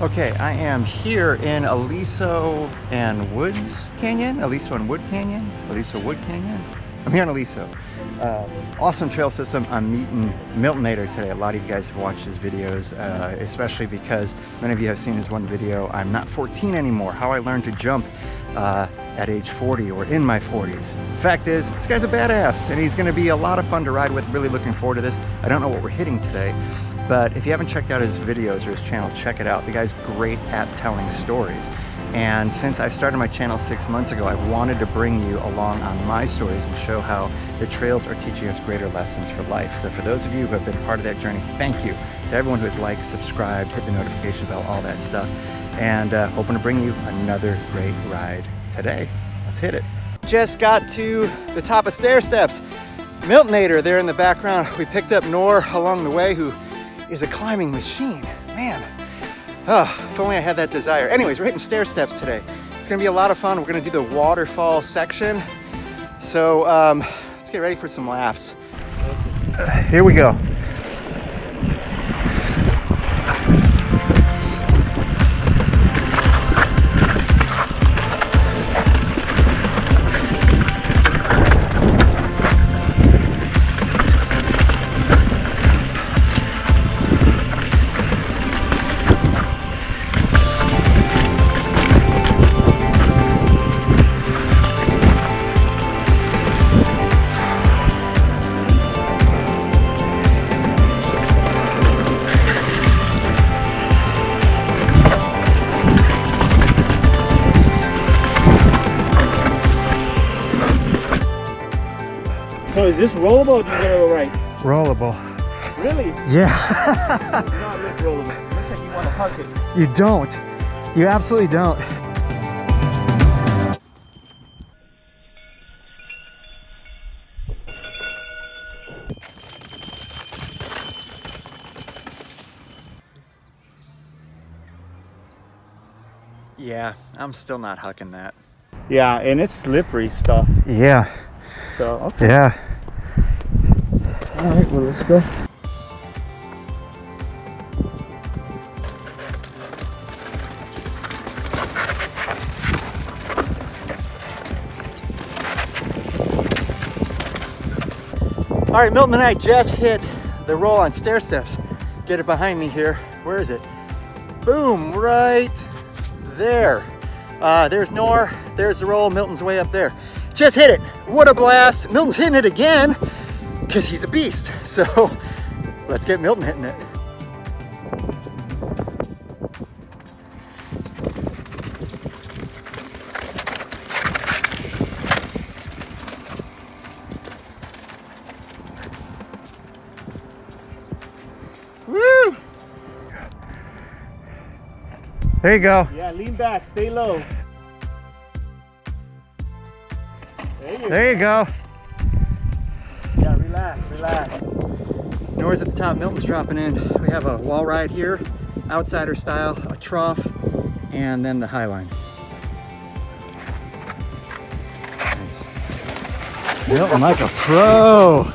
Okay, I am here in Aliso and Woods Canyon. Aliso and Wood Canyon? Aliso Wood Canyon? I'm here in Aliso. Awesome trail system. I'm meeting Miltonator today. A lot of you guys have watched his videos, especially because many of you have seen his one video, I'm not 14 anymore, how I learned to jump at age 40 or in my 40s. Fact is, this guy's a badass and he's gonna be a lot of fun to ride with. Really looking forward to this. I don't know what we're hitting today, but if you haven't checked out his videos or his channel, check it out. The guy's great at telling stories. And since I started my channel 6 months ago, I've wanted to bring you along on my stories and show how the trails are teaching us greater lessons for life. So for those of you who have been part of that journey, thank you. To everyone who has liked, subscribed, hit the notification bell, all that stuff. And hoping to bring you another great ride today. Let's hit it. Just got to the top of stair steps. Miltonator there in the background. We picked up Noor along the way, who is a climbing machine. Man, if only I had that desire. Anyways, we're hitting stair steps today. It's gonna be a lot of fun. We're gonna do the waterfall section. So let's get ready for some laughs. Here we go. So is this rollable or do you go right? Rollable. Really? Yeah. It does not look rollable. It looks like you want to hug it. You don't. You absolutely don't. Yeah, I'm still not hucking that. Yeah, and it's slippery stuff. Yeah. So, okay. Yeah. All right, well, let's go. All right, Milton and I just hit the roll on stair steps. Get it behind me here. Where is it? Boom, right there. There's Noor, there's the roll, Milton's way up there. Just hit it, what a blast. Milton's hitting it again, because he's a beast. So let's get Milton hitting it. Woo! There you go. Yeah, lean back, stay low. There you go. Yeah, relax, relax. Noor's at the top, Milton's dropping in. We have a wall ride here, outsider style, a trough, and then the high line. Nice. Milton like a pro.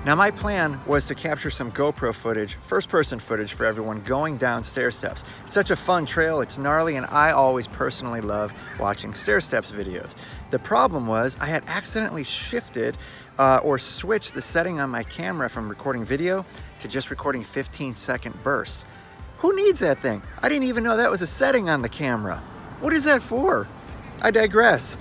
Now my plan was to capture some GoPro footage, first-person footage for everyone going down stair steps. It's such a fun trail, it's gnarly, and I always personally love watching stair steps videos. The problem was I had accidentally shifted or switched the setting on my camera from recording video to just recording 15-second bursts. Who needs that thing? I didn't even know that was a setting on the camera. What is that for? I digress.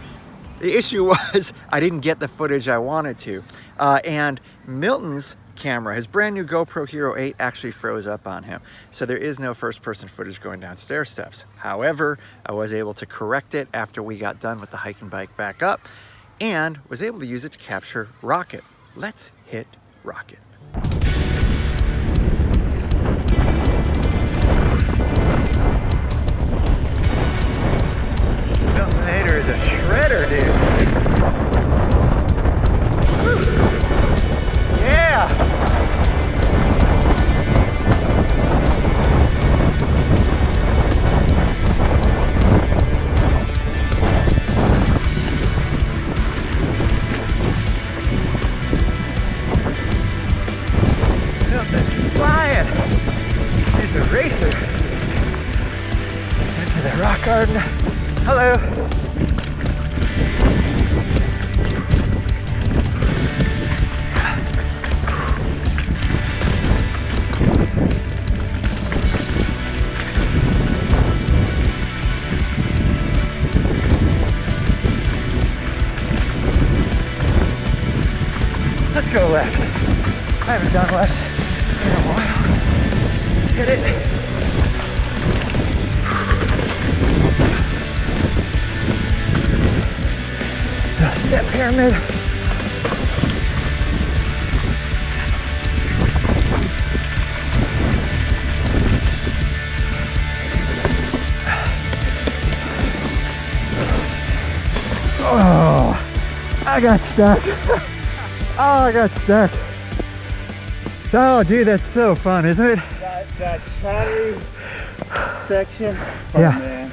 The issue was I didn't get the footage I wanted to. And Milton's camera, his brand new GoPro Hero 8, actually froze up on him. So there is no first-person footage going down stair steps. However, I was able to correct it after we got done with the hike and bike back up and was able to use it to capture Rocket. Let's hit Rocket. Miltonator is a shredder, dude. Woo. Yeah! Milton's flying! He's a racer. Let's go left. I haven't done left in a while. Hit it. Step pyramid. Oh, I got stuck. Oh, I got stuck. Oh, dude, that's so fun, isn't it? That shadowy section. Oh, Yeah. man.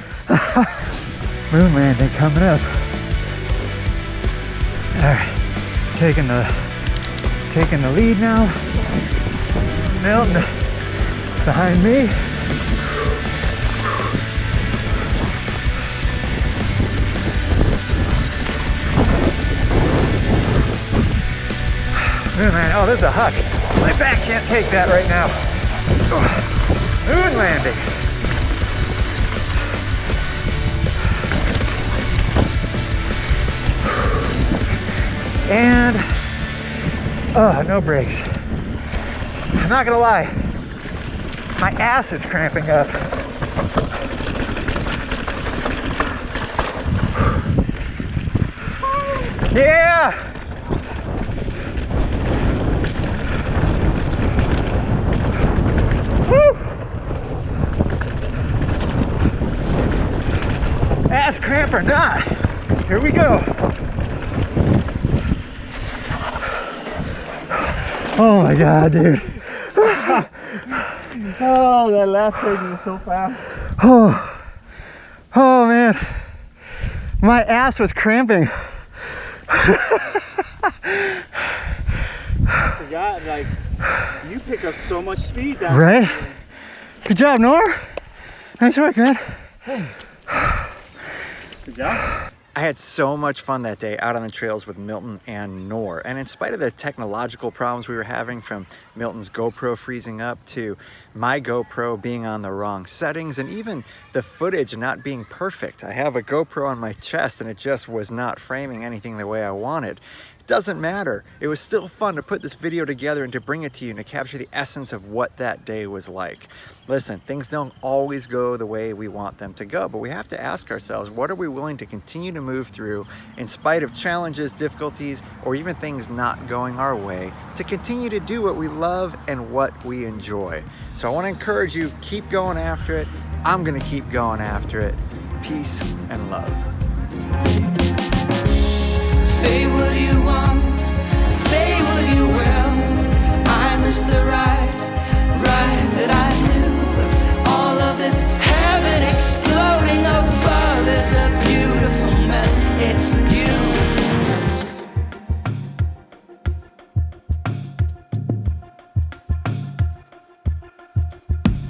Moon landing coming up. All right, taking the lead now. Milton behind me. Moon landing. Oh, there's a huck. My back can't take that right now. Moon landing. And no brakes. I'm not gonna lie, my ass is cramping up. Yeah! Woo! Ass cramp or not, here we go. Oh my God, dude. Oh, that last segment was so fast. Oh man, my ass was cramping. I forgot, like, you pick up so much speed down Right? there. Good job, Noor. Nice work, man. Good job. I had so much fun that day out on the trails with Milton and Noor. And in spite of the technological problems we were having, from Milton's GoPro freezing up to my GoPro being on the wrong settings, and even the footage not being perfect. I have a GoPro on my chest and it just was not framing anything the way I wanted. It doesn't matter. It was still fun to put this video together and to bring it to you and to capture the essence of what that day was like. Listen, things don't always go the way we want them to go, but we have to ask ourselves, what are we willing to continue to move through in spite of challenges, difficulties, or even things not going our way, to continue to do what we love and what we enjoy. So I want to encourage you, keep going after it. I'm going to keep going after it. Peace and love. Say what you want, say what you will. I missed the ride that I knew.